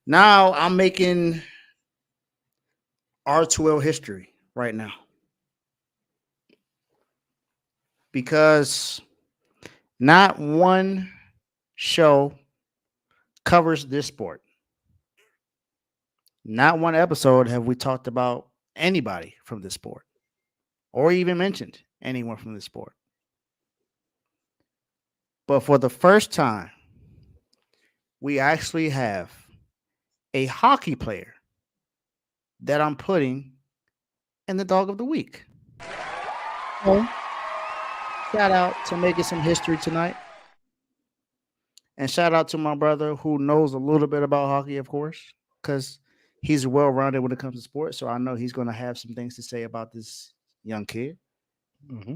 Now I'm making R2L history right now because not one show covers this sport. Not one episode have we talked about anybody from this sport or even mentioned anyone from this sport. But for the first time, we actually have a hockey player that I'm putting in the dog of the week. So, shout out to making some history tonight. And shout out to my brother who knows a little bit about hockey, of course, because he's well rounded when it comes to sports. So I know he's going to have some things to say about this young kid. Mm-hmm.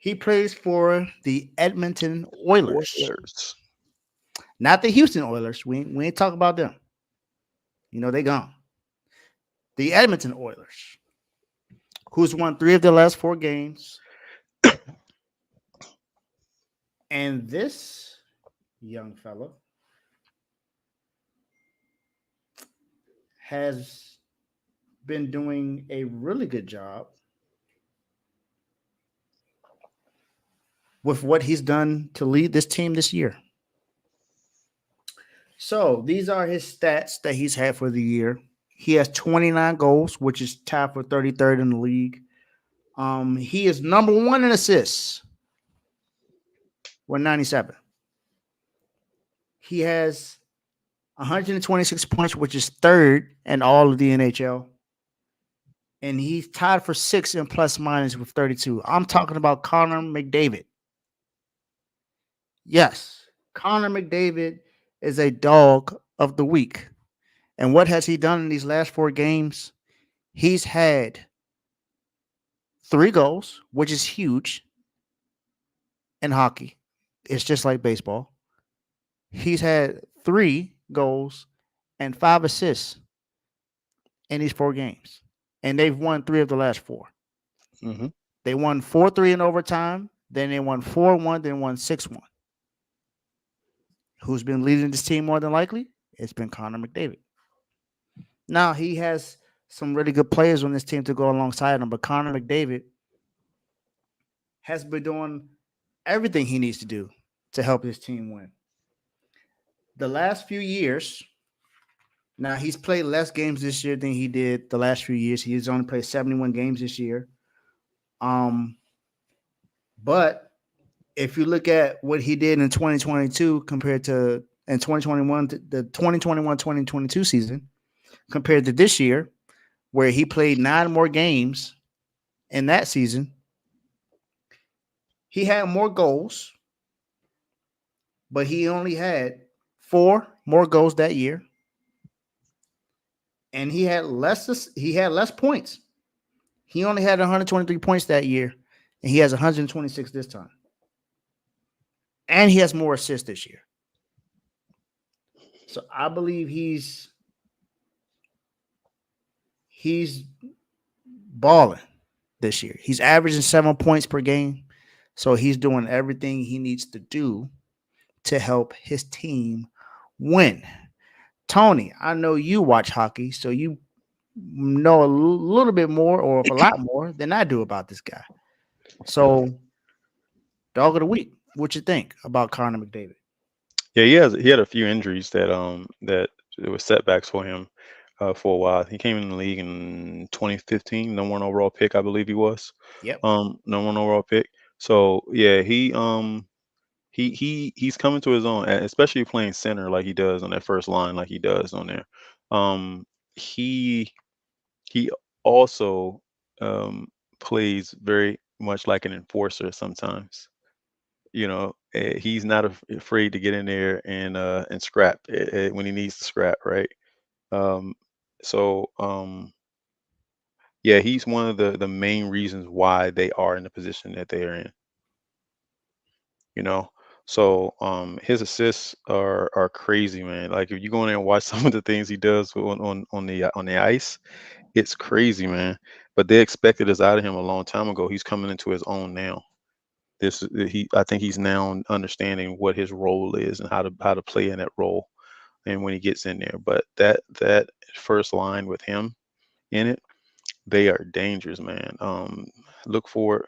He plays for the Edmonton Oilers, Oilers. not the Houston Oilers. We ain't talking about them. You know, they gone. The Edmonton Oilers, who's won 3 of their last 4 games. And this young fella has been doing a really good job with what he's done to lead this team this year. So these are his stats that he's had for the year. He has 29 goals, which is tied for 33rd in the league. He is number 1 in assists with 97. He has 126 points, which is 3rd in all of the NHL. And he's tied for 6th in plus minus with 32. I'm talking about Connor McDavid. Yes, Connor McDavid is a dog of the week. And what has he done in these last 4 games? He's had 3 goals, which is huge in hockey. It's just like baseball. He's had 3 goals and 5 assists in these 4 games. And they've won 3 of the last 4. Mm-hmm. They won 4-3 in overtime. Then they won 4-1, then won 6-1. Who's been leading this team more than likely? It's been Connor McDavid. Now, he has some really good players on this team to go alongside him, but Connor McDavid has been doing everything he needs to do to help his team win. The last few years, now he's played less games this year than he did the last few years. He's only played 71 games this year. But if you look at what he did in 2022 compared to in 2021, the 2021-2022 season, compared to this year, where he played 9 more games in that season, he had more goals, but he only had 4 more goals that year, and he had less points. He only had 123 points that year, and he has 126 this time. And he has more assists this year. So I believe he's balling this year. He's averaging 7 points per game. So he's doing everything he needs to do to help his team win. Tony, I know you watch hockey, so you know a little bit more or a lot more than I do about this guy. So, dog of the week, what you think about Connor McDavid? Yeah, he had a few injuries that it was setbacks for him for a while. He came in the league in 2015, number 1 overall pick, I believe he was. Yep. Number 1 overall pick. So yeah, he's coming to his own, especially playing center like he does on that first line, like he does on there. Um, he he also plays very much like an enforcer sometimes. He's not afraid to get in there and scrap when he needs to scrap, right? Um, so yeah, he's one of the main reasons why they are in the position that they are in. You know, so his assists are crazy, man. Like if you go in there and watch some of the things he does on the ice, it's crazy, man. But they expected this out of him a long time ago. He's coming into his own now. I think he's now understanding what his role is and how to play in that role, and when he gets in there. But that first line with him in it, they are dangerous, man. Look for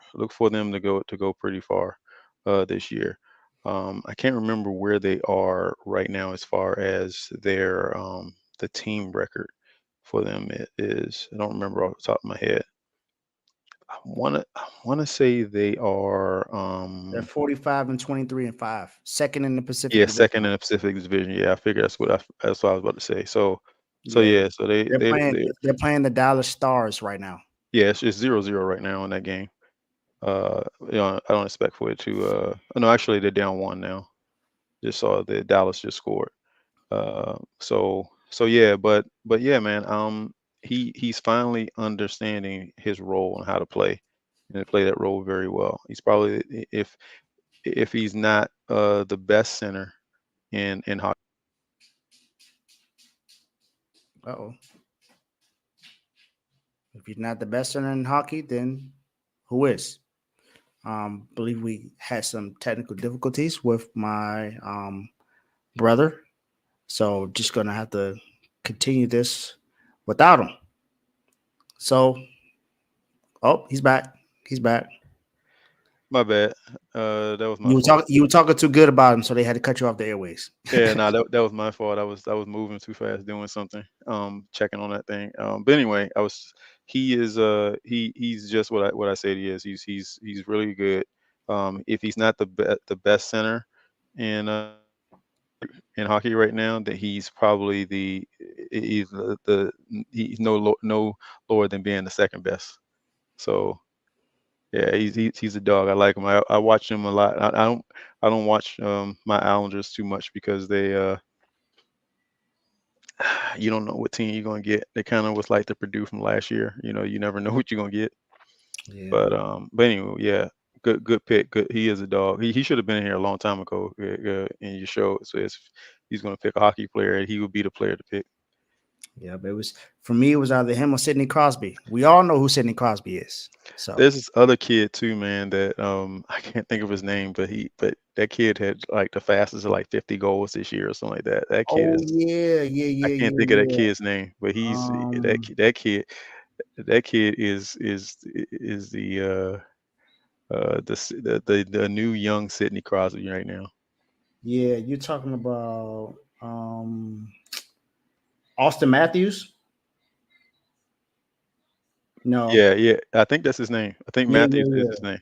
them to go pretty far this year. I can't remember where they are right now as far as their the team record for them is. I don't remember off the top of my head. I wanna say they are They're 45 and 23 and 5, second in the Pacific yeah, Division. second in the Pacific Division. Yeah, I figure that's what I was about to say. So Yeah, yeah, so they they're playing the Dallas Stars right now. yeah, it's 0-0 right now in that game. I don't expect for it to. No, actually, they're down one now. Just saw that Dallas just scored. So yeah, but yeah, man. He's finally understanding his role and how to play, and to play that role very well. He's probably if he's not the best center in hockey. Uh-oh. If he's not the best center in hockey, then who is? Believe we had some technical difficulties with my brother, so just gonna have to continue this without him. So, oh, he's back. He's back. My bad. That was my You were fault. talking. You were talking too good about him, so they had to cut you off the airways. Yeah, no, that was my fault. I was moving too fast doing something. Checking on that thing. But anyway, he's just what I said he is. He's really good. If he's not the best center in in hockey right now, that he's probably he's no lower than being the second best. So yeah, he's a dog. I like him. I watch him a lot. I don't watch my Islanders too much because they you don't know what team you're gonna get. They kind of was like the Purdue from last year. You never know what you're gonna get. Yeah, But anyway, yeah, good pick. Good, he is a dog. He should have been here a long time ago in your show. So he's gonna pick a hockey player, he would be the player to pick. yeah. But it was for me. It was either him or Sidney Crosby. We all know who Sidney Crosby is. So, There's this other kid too, man. That I can't think of his name, but that kid had like the fastest of like 50 goals this year or something like that. That kid oh is. yeah, yeah, I yeah, can't yeah, think of that yeah. kid's name, but he's Um, that kid is the new young Sidney Crosby right now. yeah, you're talking about Austin Matthews. No, Yeah, yeah. I think that's his name. I think yeah, Matthews yeah, is yeah, his name. I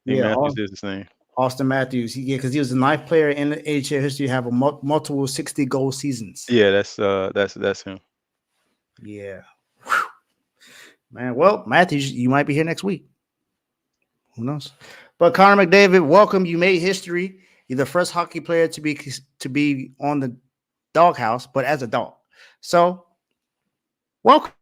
think yeah. Matthews is his name. Austin Matthews. Yeah, because he was the ninth player in the NHL history to have a multiple 60-goal seasons. Yeah, that's him. Yeah, man. Well, Matthews, you might be here next week. Who knows? But Connor McDavid, welcome. You made history. You're the first hockey player to be on the doghouse, but as a dog. So welcome.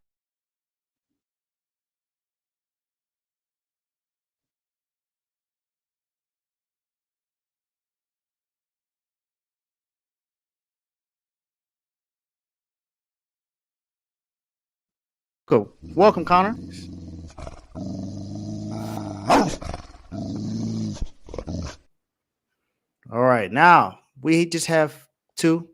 Cool. Welcome, Connor. All right. Now we just have two